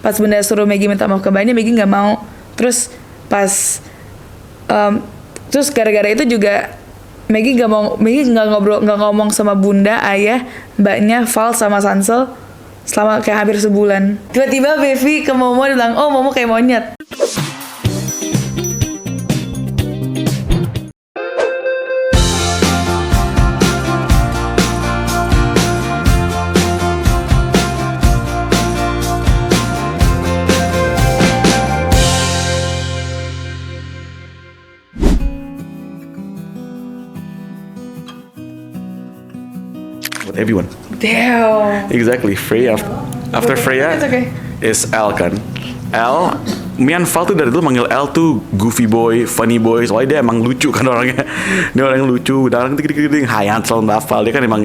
Pas bunda suruh Maggie minta maaf ke mbaknya, Maggie nggak mau. Terus pas terus gara-gara itu juga Maggie nggak ngomong sama bunda, ayah, mbaknya, Val sama Sansel selama kayak hampir sebulan. Tiba-tiba Bevi ke Momo dan bilang, oh Momo kayak monyet. With everyone. Damn. Exactly. Freya after Freya It's okay. is Al kan. Al, Mian Val tuh dari dulu manggil Al tuh goofy boy, funny boy. Soalnya dia emang lucu kan orangnya. Dia orang yang lucu. Dan orang ting Hai Ansel Val. Dia kan emang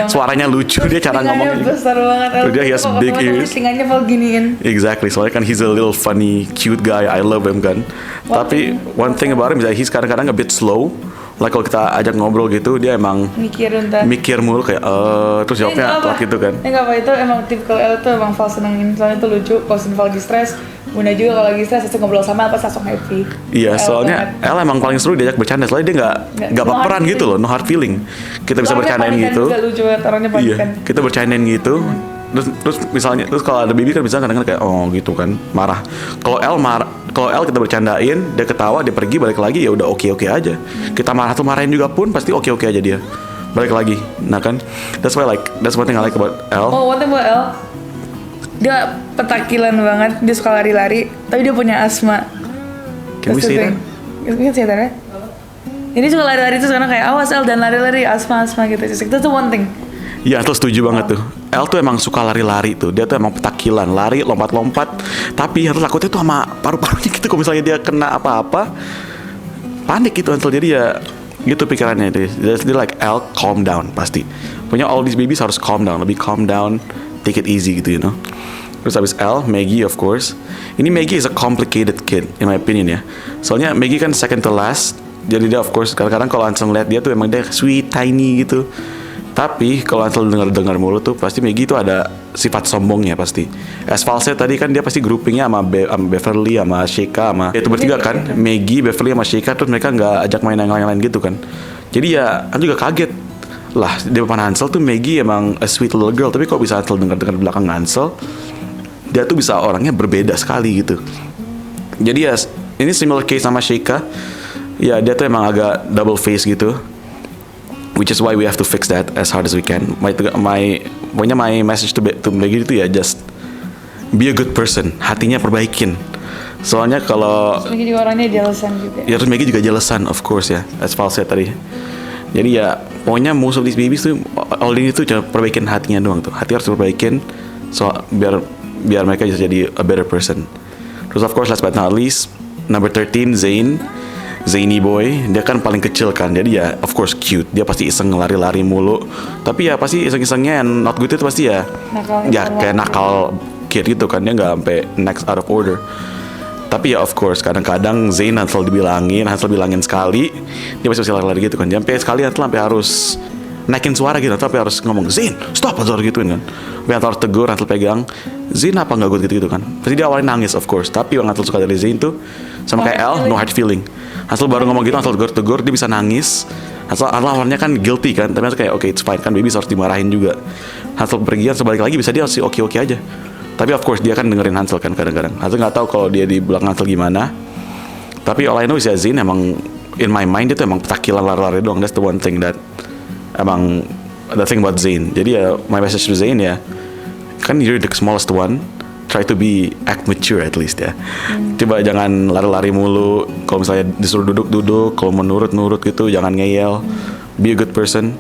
suaranya lucu. Dia cara ngomongnya besar banget. Dia has big ears. Telinganya Val giniin. Exactly. Soalnya kan he's a little funny, cute guy. I love him kan. Tapi one thing about him is that he's kadang-kadang a bit slow. Like kalau kita ajak ngobrol gitu, dia emang mikir mulu kayak terus jawabnya telat gitu kan. Enggak apa, itu emang tipikal L tuh emang Val senengin. Soalnya itu lucu, kalau Val lagi stres, bunda juga kalau lagi stres, ngobrol sama apa langsung happy. Iya, soalnya L emang paling seru diajak bercanda, soalnya dia nggak baperan gitu loh, no hard feeling. Kita bisa bercandain gitu. Iya, kita bercandain gitu. Terus misalnya kalau ada baby kan bisa kadang-kadang kayak oh gitu kan, marah. Kalau L kita bercandain, dia ketawa, dia pergi balik lagi ya udah oke aja. Kita marahin juga pun pasti oke aja dia. Balik lagi. Nah kan, that's one thing I like about L. Oh, one thing about L, dia petakilan banget, dia suka lari-lari, tapi dia punya asma. Can we say that? Can say that, ya? Ini suka lari-lari tuh karena kayak awas L dan lari-lari asma gitu. Itu tuh one thing. Iya, terus setuju banget tuh. El tuh emang suka lari-lari tuh. Dia tuh emang petakilan, lari, lompat-lompat. Tapi harus takutnya tuh sama paru-parunya gitu. Kalau misalnya dia kena apa-apa, panik gitu Ansel. Jadi ya gitu pikirannya itu. Dia like El, calm down pasti. Punya all these babies harus calm down, lebih calm down, take it easy gitu, you know. Terus habis El, Maggie of course. Ini Maggie is a complicated kid in my opinion ya. Soalnya Maggie kan second to last. Jadi dia of course kadang-kadang kalau Ansel ngeliat dia tuh emang dia sweet, tiny gitu. Tapi kalau Ansel dengar mulu tuh pasti Maggie tuh ada sifat sombongnya pasti. As Val said tadi kan dia pasti groupingnya sama Beverly, sama Sheikah, sama itu bertiga kan. Maggie, Beverly, sama Sheikah, terus mereka nggak ajak main yang lain-lain gitu kan. Jadi ya kan juga kaget lah di depan Ansel tuh Maggie emang a sweet little girl. Tapi kok bisa Ansel dengar belakang Ansel, dia tuh bisa orangnya berbeda sekali gitu. Jadi ya ini similar case sama Sheikah. Ya dia tuh emang agak double face gitu. Which is why we have to fix that as hard as we can. My message to Maggie itu ya just be a good person. Hatinya perbaikin. Soalnya kalau Maggie juga orangnya jelesan juga. Ya terus Maggie juga jelesan of course ya. As Val said tadi. Jadi ya pokoknya most of these babies tuh all ini tuh cuma perbaikin hatinya doang tuh. Hati harus perbaikin so biar mereka bisa jadi a better person. Terus of course last but not least number 13 Zany boy, dia kan paling kecil kan, jadi ya of course cute. Dia pasti iseng lari-lari mulu. Tapi ya pasti iseng-isengnya and not good itu pasti ya kayak nakal kid gitu kan. Dia gak sampai next out of order. Tapi ya of course kadang-kadang Zayn Hansel bilangin sekali, dia pasti lari-lari gitu kan. Sampai sekali Hansel sampai harus naikin suara gitu, tapi harus ngomong Zayn stop atau gituin kan. Hansel harus tegur, Hansel pegang Zayn apa gak good gitu kan. Pasti dia awalnya nangis of course. Tapi yang Hansel suka dari Zayn tuh sama kayak L, no hard feeling. Hansel baru ngomong gitu, Hansel tegur, dia bisa nangis. Hansel awalnya kan guilty kan, tapi Hansel kayak okay it's fine kan, baby harus dimarahin juga. Hansel pergi, Hansel balik lagi bisa dia masih oke aja. Tapi of course dia kan dengerin Hansel kan kadang-kadang. Hansel nggak tahu kalau dia di belakang Hansel gimana. Tapi all I know is ya Zayn emang in my mind dia tuh emang petakilan lari-lari doang. That's the one thing that emang the thing about Zayn. Jadi ya my message to Zayn ya, kan you're the smallest one. Try to act mature at least ya. Coba jangan lari-lari mulu. Kalau misalnya disuruh duduk, kalau menurut gitu jangan ngeyel. Be a good person.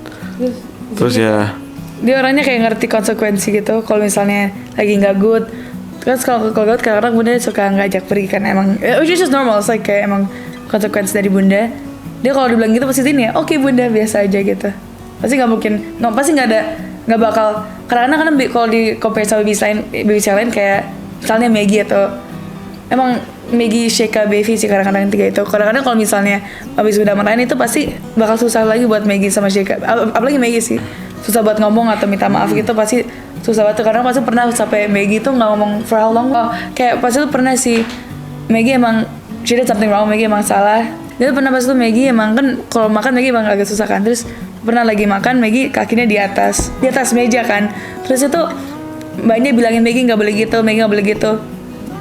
Terus ya dia orangnya kayak ngerti konsekuensi gitu. Kalau misalnya lagi nggak good, terus kalau good kadang-kadang bunda suka ngajak pergi kan emang. Which is just normal, it's like kayak emang konsekuensi dari bunda. Dia kalau dibilang gitu pasti ini ya, oke bunda biasa aja gitu. Pasti nggak mungkin, pasti nggak bakal. Kadang-kadang kalau di compare sama baby lain kayak misalnya Maggie atau emang Maggie, Sheikah, Bevi sih kadang-kadang tiga itu. Kadang-kadang kalau misalnya habis udah marahin itu pasti bakal susah lagi buat Maggie sama Sheikah. Apalagi Maggie sih. susah buat ngomong atau minta maaf gitu pasti susah banget. Karena pasti pernah sampai Maggie tuh nggak ngomong for how long. Kayak pasti tuh pernah sih Maggie emang she did something wrong, Maggie emang salah. Dia tuh pernah pas tuh Maggie emang kan kalau makan Maggie emang agak susah kan. Terus pernah lagi makan Maggie kakinya di atas meja kan. Terus itu mbaknya bilangin Maggie nggak boleh gitu, Maggie nggak boleh gitu.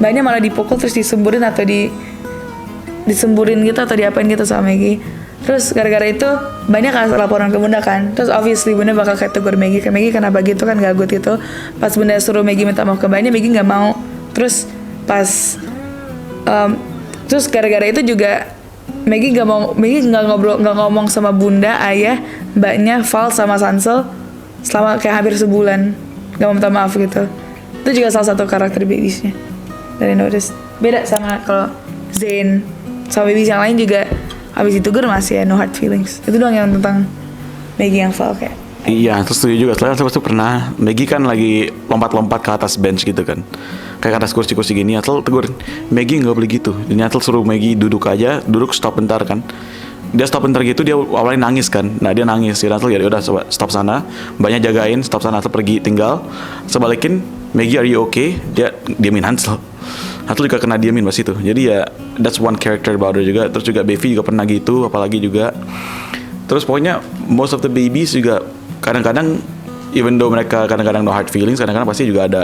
Mbaknya malah dipukul terus disemburin atau disemburin gitu atau diapain gitu sama Maggie. Terus gara-gara itu banyak kasih laporan ke bunda kan. Terus obviously bunda bakal kayak tegur Maggie. Kayak Maggie kenapa gitu kan gagut itu. Pas bunda suruh Maggie minta maaf ke mbaknya, Maggie nggak mau. Terus pas terus gara-gara itu juga Maggie nggak ngomong sama bunda, ayah, mbaknya, Val sama Sansel selama kayak hampir sebulan. Nggak mau minta maaf gitu. Itu juga salah satu karakter babiesnya dari notice. Beda sama kalau Zayn sama babies yang lain juga habis itu gue masih no hard feelings. Itu doang yang tentang Maggie yang Val kayak. Iya, terus setuju juga. Soalnya saya pernah Maggie kan lagi lompat-lompat ke atas bench gitu kan, kayak ke atas kursi-kursi gini. Atel tegur Maggie nggak boleh gitu. Ini Atel suruh Maggie duduk aja, duduk stop bentar kan. Dia stop bentar gitu, dia awalnya nangis kan. Nah dia nangis, dia Atel ya udah stop sana, banyak jagain, stop sana. Atel pergi tinggal, sebalikin Maggie are you okay? Dia diamin Hansel. Hansel juga kena diamin pas itu. Jadi ya that's one character about her juga. Terus juga Bevi juga pernah gitu, apalagi juga. Terus pokoknya most of the babies juga kadang-kadang even though mereka kadang-kadang no hard feelings, kadang-kadang pasti juga ada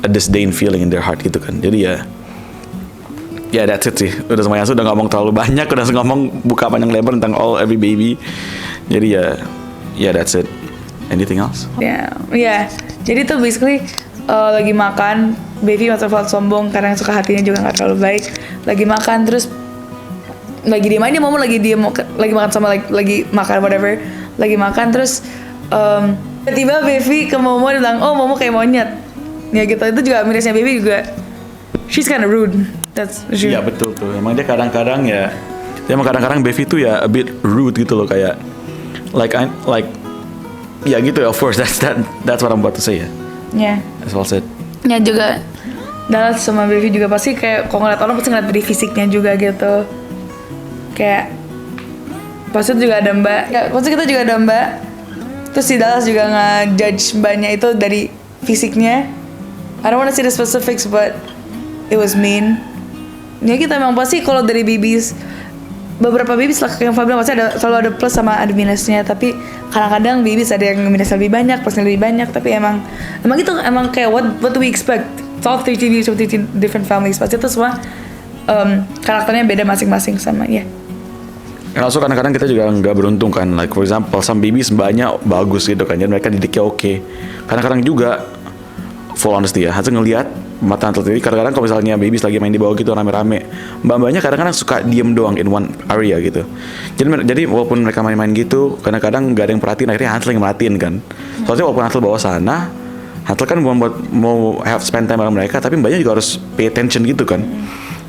a disdain feeling in their heart gitu kan. Jadi ya that's it sih. Udah semuanya udah ngomong terlalu banyak, udah ngomong buka panjang lebar tentang every baby. Jadi ya that's it. Anything else? Ya. Jadi tuh basically lagi makan, Baby masih sombong karena suka hatinya juga nggak terlalu baik. Lagi makan terus lagi diem aja, Momo lagi makan sama lagi makan whatever, lagi makan terus tiba-tiba Baby ke Momo bilang, oh Momo kayak monyet. Ya gitu, itu juga mirisnya Baby juga. She's kind of rude. That's true. Iya betul tuh. Emang dia kadang-kadang kadang-kadang Baby tuh ya a bit rude gitu loh, kayak like ya gitu ya, of course that's what I'm about to say ya. Yeah. As well said. Ya juga Dallas sama Baby juga pasti kayak kalau ngeliat orang pasti ngeliat dari fisiknya juga gitu. Kayak pasti juga ada mbak, ya, pasti kita juga ada mbak. Terus si Dallas juga nge-judge mbaknya itu dari fisiknya. I don't wanna say the specifics but it was mean. Ya kita memang pasti kalau dari babies, beberapa babies lah yang Fabian pasti selalu ada plus sama ada minusnya. Tapi kadang-kadang babies ada yang minusnya lebih banyak, plusnya lebih banyak. Tapi emang gitu, emang kayak what do we expect? It's all 30 babies from 30 different families. Pasti itu semua karakternya beda masing-masing sama ya. And also kadang-kadang kita juga nggak beruntung kan. Like for example, some babies mbaknya bagus gitu kan, jadi mereka didiknya oke. Kadang-kadang juga full honesty ya, harus ngelihat mata Hansel sendiri. Kadang-kadang kalau misalnya babies lagi main di bawah gitu rame-rame, mbak-mbaknya kadang-kadang suka diem doang in one area gitu. Jadi walaupun mereka main-main gitu, kadang-kadang nggak ada yang perhatiin, akhirnya Hansel yang merhatiin kan. Soalnya walaupun Hansel bawa sana, Hansel kan mau have spend time sama mereka, tapi mbaknya juga harus pay attention gitu kan.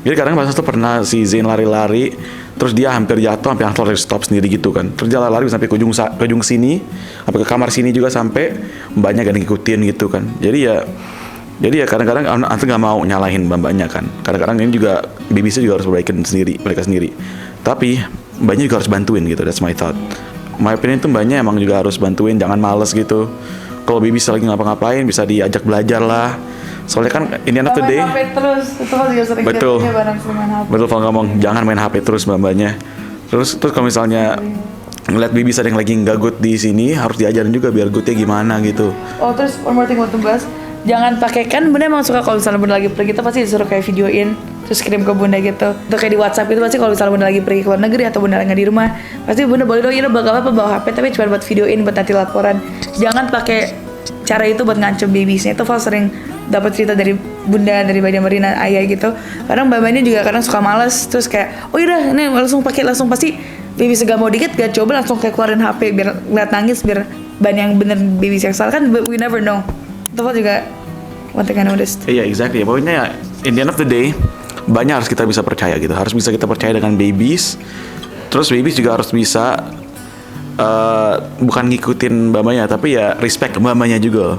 Jadi kadang pas Hansel pernah si Zayn lari-lari, terus dia hampir jatuh, sampai Hansel harus stop sendiri gitu kan. Terus dia lari sampai ke ujung sini, sampai ke kamar sini juga, sampai mbaknya gak ngikutin gitu kan. Jadi ya kadang-kadang Hansel nggak mau nyalahin mbaknya kan. Kadang-kadang ini juga babysnya juga harus mereka sendiri. Tapi mbaknya juga harus bantuin gitu. That's my thought. My opinion tuh mbaknya emang juga harus bantuin, jangan males gitu. Kalau baby lagi ngapa-ngapain bisa diajak belajar lah. Soalnya kan in the end of the day, HP terus, itu kan juga sering betul, HP. betul kalau ngomong jangan main HP terus mbaknya. Terus kalau misalnya ngeliat baby ada yang lagi nggak good di sini, harus diajarin juga biar goodnya gimana gitu. Oh terus one more thing buat bahas, jangan pakai, kan bunda emang suka kalau misalnya bunda lagi pergi kita pasti disuruh kayak videoin terus kirim ke bunda gitu. Atau kayak di WhatsApp itu pasti kalau misalnya bunda lagi pergi ke luar negeri atau bunda lagi di rumah, pasti bunda boleh dong, ya bakal apa bawa HP tapi cuma buat videoin, buat nanti laporan. Jangan pakai cara itu buat ngancem babiesnya. Itu Val sering dapat cerita dari bunda, dari Bada Marina, ayah gitu. Kadang babanya juga kadang suka malas, terus kayak oh yaudah ini langsung pasti baby segala mau dikit gak coba langsung kayak keluarin HP biar ngeliat nangis, biar ban yang bener baby yang salah kan, we never know. Itu juga one thing I noticed. Iya, exactly. Pokoknya ya, in the end of the day, banyak harus kita bisa percaya gitu. Harus bisa kita percaya dengan babies. Terus babies juga harus bisa bukan ngikutin mbak-mbaknya, tapi ya respect mbak-mbaknya juga.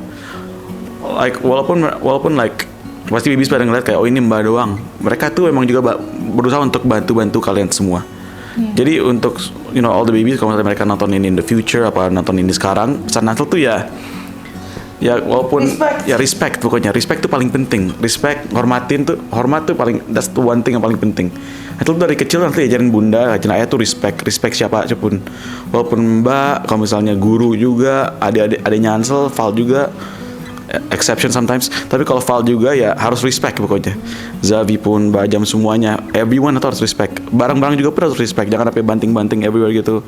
Like walaupun like pasti babies pada ngeliat kayak oh ini mbak doang. Mereka tuh emang juga berusaha untuk bantu kalian semua. Jadi untuk all the babies kalau misalnya mereka nonton ini in the future apa nonton ini sekarang, pesan Hansel tuh ya walaupun respect pokoknya. Respect tuh paling penting. Respect, hormat tuh paling, that's the one thing yang paling penting. Itu dari kecil nanti ajarin bunda, ajarin ayah tuh respect siapa aja pun. Walaupun mbak, kalau misalnya guru juga, adiknya Hansel, Val juga, exception sometimes. Tapi kalau Val juga ya harus respect pokoknya. Zavi pun, Bajam semuanya, everyone itu harus respect. Barang-barang juga pun harus respect. Jangan sampai banting-banting everywhere gitu.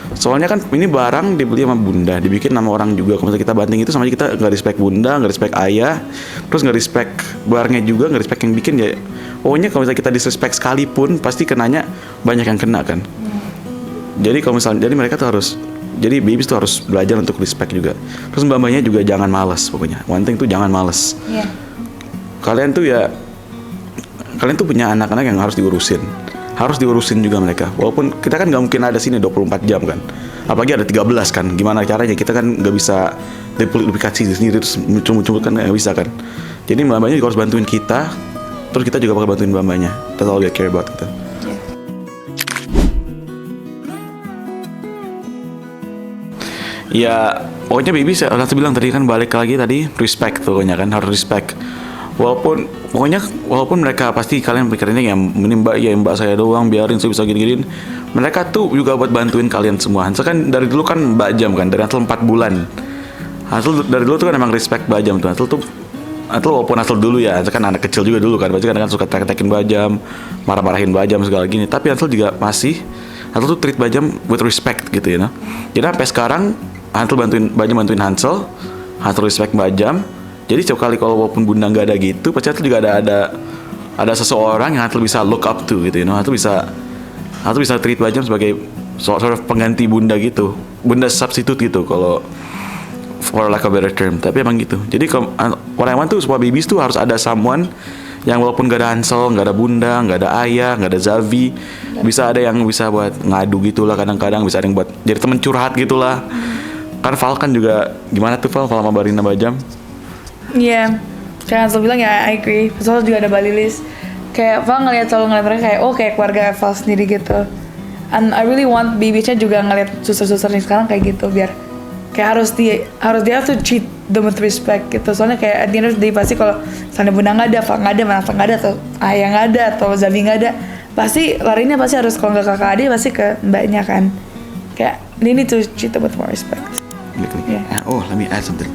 Soalnya kan ini barang dibeli sama bunda, dibikin sama orang juga. Kalau misalnya kita banting itu sama aja kita nggak respect bunda, nggak respect ayah, terus nggak respect barangnya juga, nggak respect yang bikin ya. Pokoknya kalau misalnya kita disrespect sekalipun, pasti kenanya banyak yang kena kan. Jadi kalau misalnya, jadi mereka tuh harus, jadi babies tuh harus belajar untuk respect juga. Terus mbak-mbaknya juga jangan malas pokoknya. One thing tuh jangan malas. Yeah. Kalian tuh punya anak-anak yang harus diurusin. Harus diurusin juga mereka. Walaupun kita kan nggak mungkin ada sini 24 jam kan. Apalagi ada 13 kan. Gimana caranya? Kita kan nggak bisa duplikasi sendiri terus muncul-muncul kan nggak bisa kan. Jadi mbak-mbaknya juga harus bantuin kita. Terus kita juga bakal bantuin mbak-mbaknya. That's all we care about gitu. Ya, pokoknya baby saya bilang tadi kan balik lagi tadi respect pokoknya kan harus respect. Walaupun mereka pasti kalian pikirannya yang ini mbak saya doang biarin saya bisa gini-giniin. Mereka tuh juga buat bantuin kalian semua. Hansel kan dari dulu kan Mbak Jam kan dari Hansel 4 bulan. Hansel dari dulu tuh kan emang respect Mbak Jam tuh. Hansel walaupun Hansel dulu ya, Hansel kan anak kecil juga dulu kan. Pasti kan suka tek-tekin Mbak Jam, marah-marahin Mbak Jam segala gini. Tapi Hansel juga Hansel tuh treat Mbak Jam with respect gitu ya. Jadi sampai sekarang Hansel bantuin Hansel respect Mbak Jam. Jadi setiap kali kalau walaupun bunda nggak ada gitu, pasti Hansel juga ada seseorang yang Hansel bisa look up to gitu, Hansel bisa treat Mbak Jam sebagai sort of pengganti bunda gitu, bunda substitute gitu kalau for lack of better term. Tapi emang gitu. Jadi what I want tuh semua babies tuh harus ada someone yang walaupun nggak ada Hansel, nggak ada bunda, nggak ada ayah, nggak ada Zavi, bisa ada yang bisa buat ngadu gitulah kadang-kadang, bisa ada yang buat jadi temen curhat gitulah. Kan Val kan juga gimana tuh Val sama Barina Mbak Jam. Iya, kayak Hansel bilang ya, I agree. Soalnya juga ada Bali List. Kayak Val selalu ngeliat mereka kayak, kayak keluarga Val sendiri gitu. And I really want babiesnya juga ngeliat suster-suster nih sekarang kayak gitu, biar kayak harus dia have to treat them with respect gitu. Soalnya kayak at the end of the day pasti kalau misalnya bunda nggak ada, Val nggak ada, Manasa nggak ada, atau ayah nggak ada, atau Zavi nggak ada, pasti larinya pasti harus kalau nggak kakak adik pasti ke mbaknya kan. Kayak they need to treat them with more respect. Yeah. Oh, let me add something.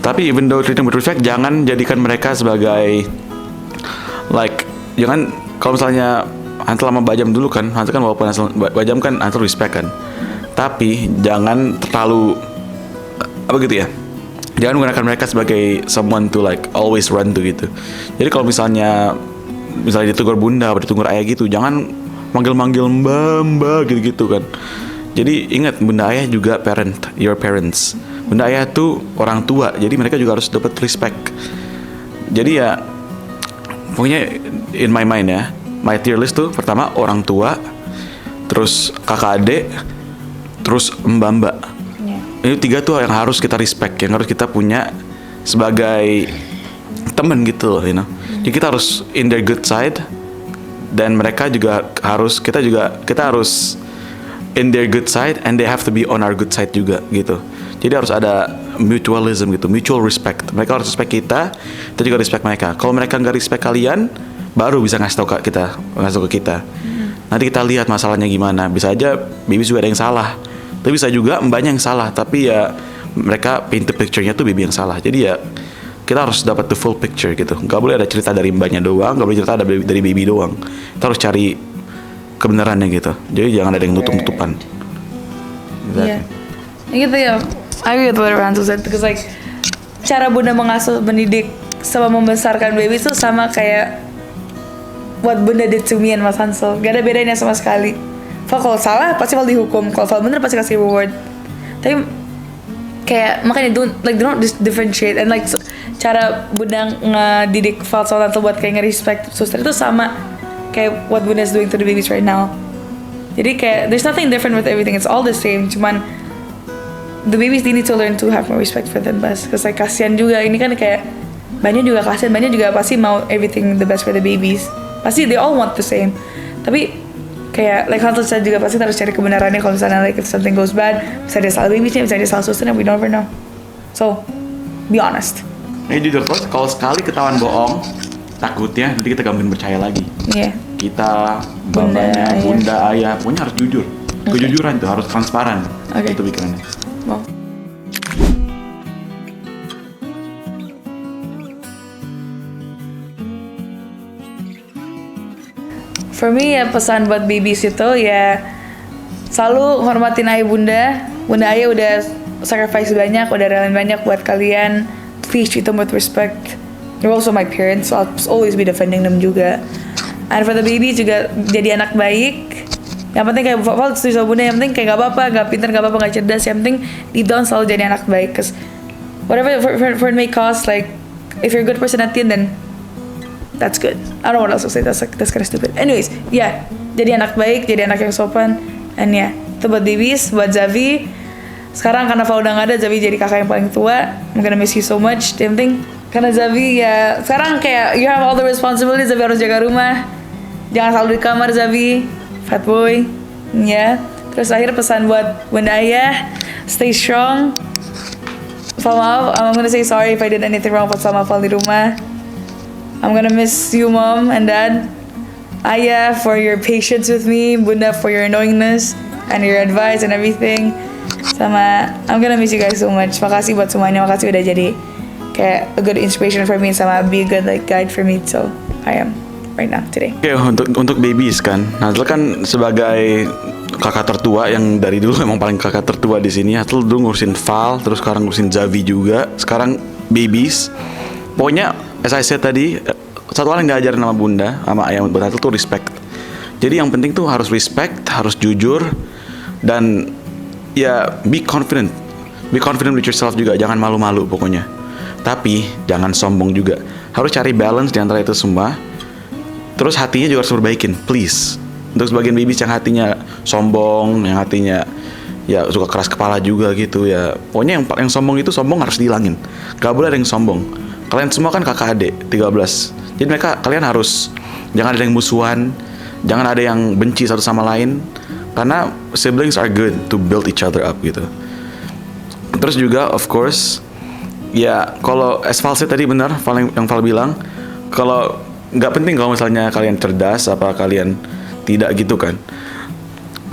Tapi even though treating with respect, jangan jadikan mereka sebagai jangan kalau misalnya Hansel sama Bajam dulu kan, Hansel kan walaupun Bajam kan Hansel respect kan. Tapi jangan terlalu apa gitu ya. Jangan menggunakan mereka sebagai someone to always run to gitu. Jadi kalau misalnya ditegur bunda atau ditegur ayah gitu, jangan manggil-manggil mbak gitu-gitu kan. Jadi ingat bunda ayah juga your parents. Bunda ayah tuh orang tua, jadi mereka juga harus dapat respect. Jadi ya, pokoknya in my mind ya, my tier list tuh pertama orang tua, terus kakak adik, terus mbak. Ini 3 tuh yang harus kita respect, yang harus kita punya sebagai temen gitu loh, Jadi kita harus in their good side, dan mereka juga harus kita harus in their good side, and they have to be on our good side juga gitu. Jadi harus ada mutualism gitu, mutual respect. Mereka harus respect kita juga respect mereka. Kalau mereka nggak respect kalian, baru bisa ngasih tahu ke kita. Nanti kita lihat masalahnya gimana. Bisa aja baby juga ada yang salah, tapi bisa juga mbaknya yang salah. Tapi ya mereka paint the picture-nya tuh baby yang salah. Jadi ya kita harus dapat the full picture gitu. Nggak boleh ada cerita dari mbaknya doang, nggak boleh cerita dari baby doang. Kita harus cari kebenarannya gitu. Jadi jangan ada yang nutup-nutupan. Iya. Gitu ya. I agree with what Hansel said because cara bunda mengasuh, mendidik, sama membesarkan baby itu sama kayak what bunda did to me and Mas Hansel. Gak ada bedanya sama sekali. Kalau salah pasti Val dihukum, kalau bener pasti kasih reward. Tapi kayak makanya don't differentiate, and cara bunda ngedidik Val sama Hansel buat kayak nge-respect suster itu sama kayak what bunda is doing to the babies right now. Jadi kayak there's nothing different with everything, it's all the same. Cuman the babies they need to learn to have more respect for them best. Cause kasihan juga, ini kan kayak banyak juga kasihan, banyak juga pasti mau everything the best for the babies. Pasti they all want the same. Tapi kayak like Hantu said juga pasti harus cari kebenarannya kalau misalnya like if something goes bad, bisa dia salah babysnya, bisa dia salah susternya, we never know. So be honest. Jujur terus, kalau sekali ketahuan bohong, takutnya nanti kita gak mungkin percaya lagi. Iya. Kita, Bunda, bapaknya, ayah. bunda, ayah, pokoknya harus jujur. Kejujuran tuh harus transparan. Oke. Itu pikirannya. Mau. For me ya pesan buat babies itu ya selalu hormatin ayah bunda. Bunda ayah udah sacrifice banyak, udah relain banyak buat kalian. Please treat them with respect. You're also my parents, so I'll always be defending them juga. And for the babies juga jadi anak baik. Yang penting kayak Val setuju sama bunda, yang penting kayak gak apa-apa, gak pintar, gak apa-apa, gak cerdas. Yang penting deep down selalu jadi anak baik. Cause whatever for it may cost, like if you're a good person at the end, then that's good. I don't know what else to say. That's kind of stupid. Anyways, yeah, jadi anak baik, jadi anak yang sopan, and yeah, itu buat babies, buat Zavi. Sekarang karena Val udah gak ada, Zavi jadi kakak yang paling tua. I'm gonna miss you so much. Yang penting karena Zavi ya sekarang kayak you have all the responsibilities. Zavi harus jaga rumah. Jangan selalu di kamar Zavi, fat boy, ya. Terus akhir pesan buat bunda ayah, stay strong. Val maaf, I'm gonna say sorry if I did anything wrong buat sama Val di rumah. I'm gonna miss you, mom and dad. Ayah, for your patience with me. Bunda, for your knowingness and your advice and everything. Sama, I'm gonna miss you guys so much. Makasih buat semuanya. Makasih udah jadi kayak a good inspiration for me. Sama be a good like guide for me. So, I am right now today. Oke, untuk babies kan. Hazel kan sebagai kakak tertua yang dari dulu emang paling kakak tertua di sini. Hazel dulu ngurusin Val, terus sekarang ngurusin Zavi juga. Sekarang babies. Pokoknya as I said tadi, satu hal yang diajarin sama bunda, sama ayah buat Hazel tuh respect. Jadi yang penting tuh harus respect, harus jujur, dan ya be confident. Be confident with yourself juga, jangan malu-malu pokoknya. Tapi jangan sombong juga. Harus cari balance di antara itu semua. Terus hatinya juga harus perbaikin, please. Untuk sebagian babies yang hatinya sombong, yang hatinya ya suka keras kepala juga gitu ya. Pokoknya yang sombong itu sombong harus dihilangin. Gak boleh ada yang sombong. Kalian semua kan kakak adik 13. Jadi kalian harus jangan ada yang musuhan, jangan ada yang benci satu sama lain, karena siblings are good to build each other up gitu. Terus juga of course ya kalau as Val said tadi benar, yang Val bilang kalau nggak penting kalau misalnya kalian cerdas apa kalian tidak gitu kan.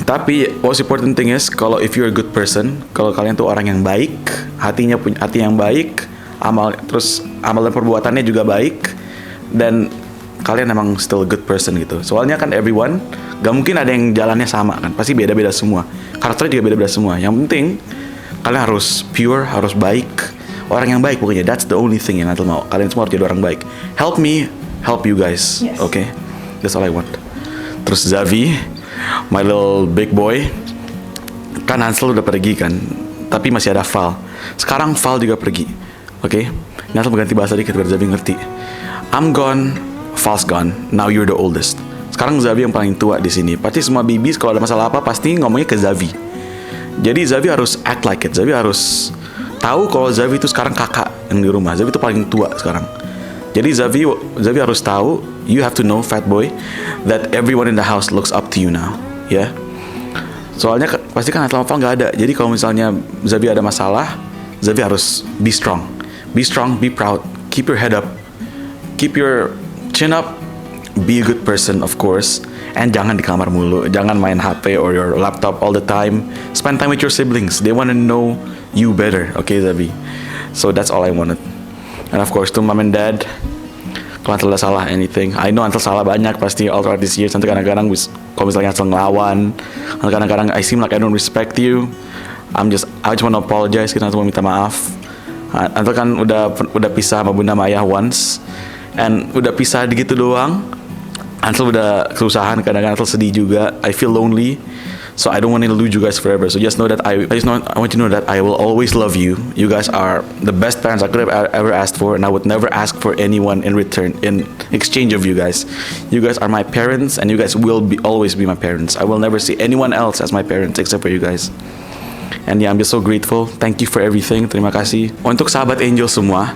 Tapi most important thing is kalau if you're a good person, kalau kalian tuh orang yang baik, hatinya punya hati yang baik, amal dan perbuatannya juga baik, dan kalian emang still a good person gitu. Soalnya kan everyone gak mungkin ada yang jalannya sama kan, pasti beda-beda semua, karakternya juga beda-beda semua. Yang penting kalian harus pure, harus baik, orang yang baik pokoknya. That's the only thing yang Natal mau. Kalian semua harus jadi orang baik. Help me, help you guys. Yes. Okay, that's all I want. Terus Zavi, my little big boy, kan Hansel udah pergi kan, tapi masih ada Val. Sekarang Val juga pergi. Oke, Natal berganti bahasa dikit biar Zavi ngerti. I'm gone, Val's gone. Now you're the oldest. Sekarang Zavi yang paling tua di sini. Pasti semua babies kalau ada masalah apa pasti ngomongnya ke Zavi. Jadi Zavi harus act like it. Zavi harus tahu kalau Zavi itu sekarang kakak yang di rumah. Zavi itu paling tua sekarang. Jadi Zavi harus tahu. You have to know, fat boy, that everyone in the house looks up to you now. Ya. Yeah? Soalnya pasti kan Natal nggak ada. Jadi kalau misalnya Zavi ada masalah, Zavi harus be strong. Be strong, be proud. Keep your head up. Keep your chin up. Be a good person, of course. And jangan di kamar mulu. Jangan main HP or your laptop all the time. Spend time with your siblings. They want to know you better. Okay, Zavi? So that's all I wanted. And of course, to mom and dad, kalau Antel udah salah anything, I know Antel salah banyak pasti all throughout this year. Nanti kadang-kadang kalau misalnya Antel ngelawan, kadang-kadang I seem like I don't respect you. I just want to apologize. Kita mau minta maaf. Antel kan udah pisah sama bunda sama ayah once, and udah pisah gitu doang. Antel udah kesusahan, kadang-kadang Antel sedih juga. I feel lonely, so I don't want to lose you guys forever. So just know that I want you to know that I will always love you. You guys are the best parents I could have ever asked for, and I would never ask for anyone in return, in exchange of you guys. You guys are my parents, and you guys will always be my parents. I will never see anyone else as my parents except for you guys. And yeah, I'm just so grateful. Thank you for everything. Terima kasih. Untuk sahabat Angel semua,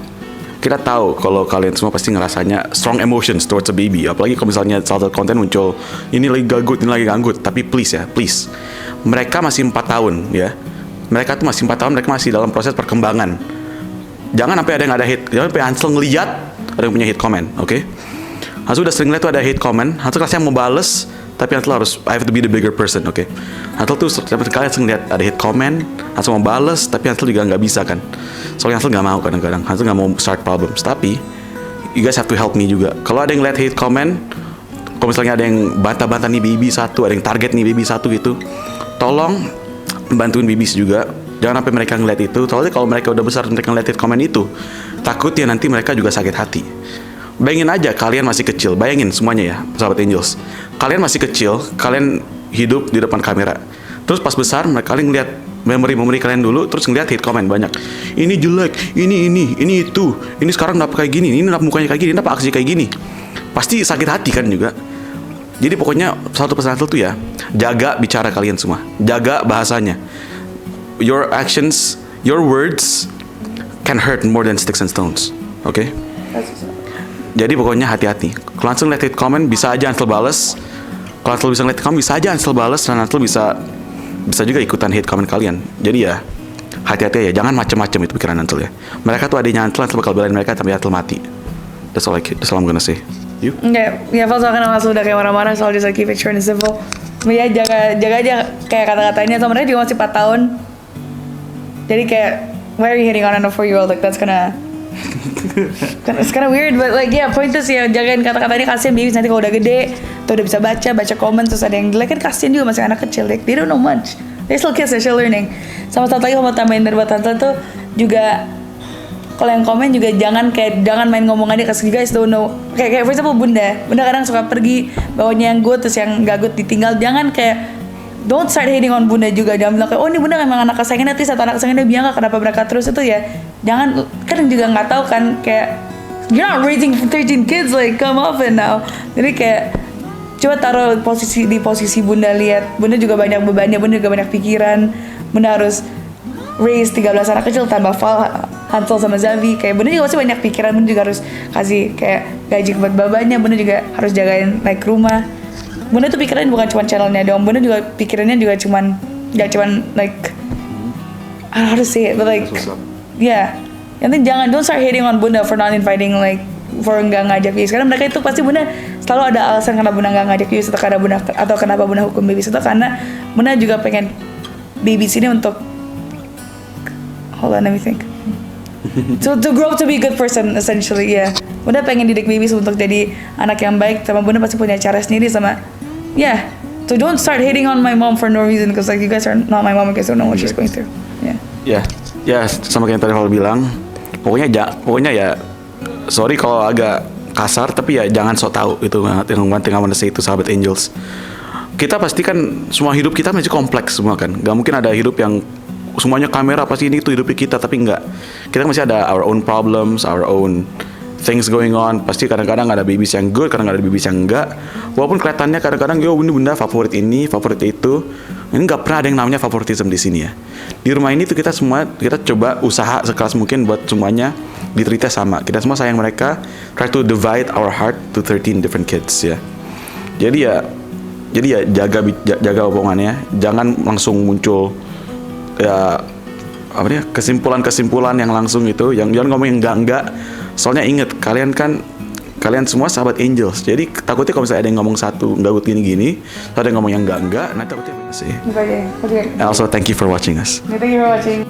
kita tahu kalau kalian semua pasti ngerasanya strong emotions towards a baby. Apalagi kalau misalnya salah satu konten muncul, ini lagi ganggut, ini lagi ganggut. Tapi please ya, please. Mereka masih 4 tahun ya. Mereka tuh masih 4 tahun, mereka masih dalam proses perkembangan. Jangan sampai ada yang ada hate, jangan sampai Hansel ngeliat ada yang punya hate comment, oke? Hansel udah sering lihat tuh ada hate comment, Hansel kasih mau bales, tapi Hansel harus, I have to be the bigger person, oke? Hansel tuh setiap kali Hansel ngeliat ada hate comment, Hansel mau bales, tapi Hansel juga nggak bisa kan? Soalnya Hansel nggak mau kadang-kadang, Hansel nggak mau start problems. Tapi you guys have to help me juga. Kalau ada yang lihat hate comment, kalau misalnya ada yang bantah-bantah nih baby satu, ada yang target nih baby satu gitu, tolong bantuin babies juga. Jangan sampai mereka ngeliat itu. Soalnya kalau mereka udah besar mereka ngeliat hate comment itu, takutnya nanti mereka juga sakit hati. Bayangin aja kalian masih kecil, bayangin semuanya ya sahabat Angels. Kalian masih kecil, kalian hidup di depan kamera. Terus pas besar mereka kalian ngeliat memori kalian dulu, terus ngeliat hate comment banyak. Ini jelek, ini itu, ini sekarang kenapa kayak gini, ini kenapa mukanya kayak gini, kenapa aksi kayak gini. Pasti sakit hati kan juga. Jadi pokoknya satu pesan tuh ya, jaga bicara kalian semua, jaga bahasanya. Your actions, your words can hurt more than sticks and stones. Oke? Jadi pokoknya hati-hati. Kalau Hansel lihat hate comment, bisa aja Hansel bales. Kalau Hansel bisa ngeliat comment, bisa aja Hansel bales, dan Hansel bisa juga ikutan hate comment kalian. Jadi ya hati-hati ya, jangan macem-macem itu pikiran Hansel ya. Mereka tuh adanya Hansel bakal belain mereka sampai Hansel mati. That's all I'm gonna say. You? Enggak, ya Hansel kan Hansel udah kayak marah-marah, soal just like keep it short and simple. Ya jaga aja kayak kata-katanya, sama mereka juga masih 4 tahun. Jadi kayak, why are you hitting on a 4-year-old? Like that's it's kinda weird, but like yeah, point is ya, jagain kata-katanya, kasihan babies nanti kalau udah gede, tuh udah bisa baca komen, terus ada yang jelek kan kasihan juga, masih anak kecil, like they don't know much, they still kids, they're still learning. Sama satu lagi mau tambahin dari buat Tante tuh juga, kalau yang komen juga jangan main ngomong aja, cause you guys don't know. Kayak for example Bunda kadang suka pergi bawanya yang good, terus yang gak good ditinggal. Jangan kayak don't start hating on Bunda juga. Jangan bilang kayak, oh ini Bunda memang anak kesayangan, nanti satu anak kesayangan Bianca kenapa mereka terus itu ya. Jangan, kan juga nggak tahu kan, kayak you're not raising 13 kids, like come off it now. Jadi kayak coba taruh di posisi Bunda, lihat Bunda juga banyak bebannya, Bunda juga banyak pikiran. Bunda harus raise 13 anak kecil tambah Hansel sama Zavi. Kayak Bunda juga pasti banyak pikiran, Bunda juga harus kasih kayak gaji buat babanya, Bunda juga harus jagain like rumah. Bunda tuh pikirannya bukan cuma channelnya doang, Bunda juga pikirannya juga gak cuman like how to say it, but like yeah. Yang penting don't start hating on Bunda for not inviting, like for nggak ngajak Yus. Karena mereka itu pasti Bunda selalu ada alasan kenapa Bunda nggak ngajak Yus, atau kenapa Bunda hukum baby itu, karena Bunda juga pengen baby sini untuk hold on, let me think. To grow up to be a good person essentially, yeah. Bunda pengen didik babies untuk jadi anak yang baik, sama Bunda pasti punya cara sendiri sama, yeah. So don't start hating on my mom for no reason, because like you guys are not my mom, you guys don't know what she's going through. Yeah. Ya, sama kayak yang tadi Val bilang, pokoknya ya, sorry kalau agak kasar, tapi ya jangan sok tahu itu banget. Yang penting I wanna say itu sahabat Angels. Kita pasti kan semua hidup kita masih kompleks semua kan. Gak mungkin ada hidup yang semuanya kamera pasti ini itu hidupnya kita, tapi enggak. Kita masih ada our own problems, our own things going on. Pasti kadang-kadang ada babies yang good, kadang-kadang ada babies yang enggak. Walaupun kelihatannya kadang-kadang yo ini Bunda favorit ini, favorit itu. Ini nggak pernah ada yang namanya favoritism di sini ya. Di rumah ini tuh kita coba usaha sekeras mungkin buat semuanya diterita sama. Kita semua sayang mereka. Try to divide our heart to 13 different kids ya. Jadi ya jaga omongannya. Jangan langsung muncul ya kesimpulan yang langsung itu. Jangan ngomong yang enggak. Soalnya inget kalian semua sahabat Angels. Jadi takutnya kalau misalnya ada yang ngomong satu enggak gini-gini, ada yang ngomong yang enggak, nanti takutnya sih. Okay. Also thank you for watching us. Thank you for watching.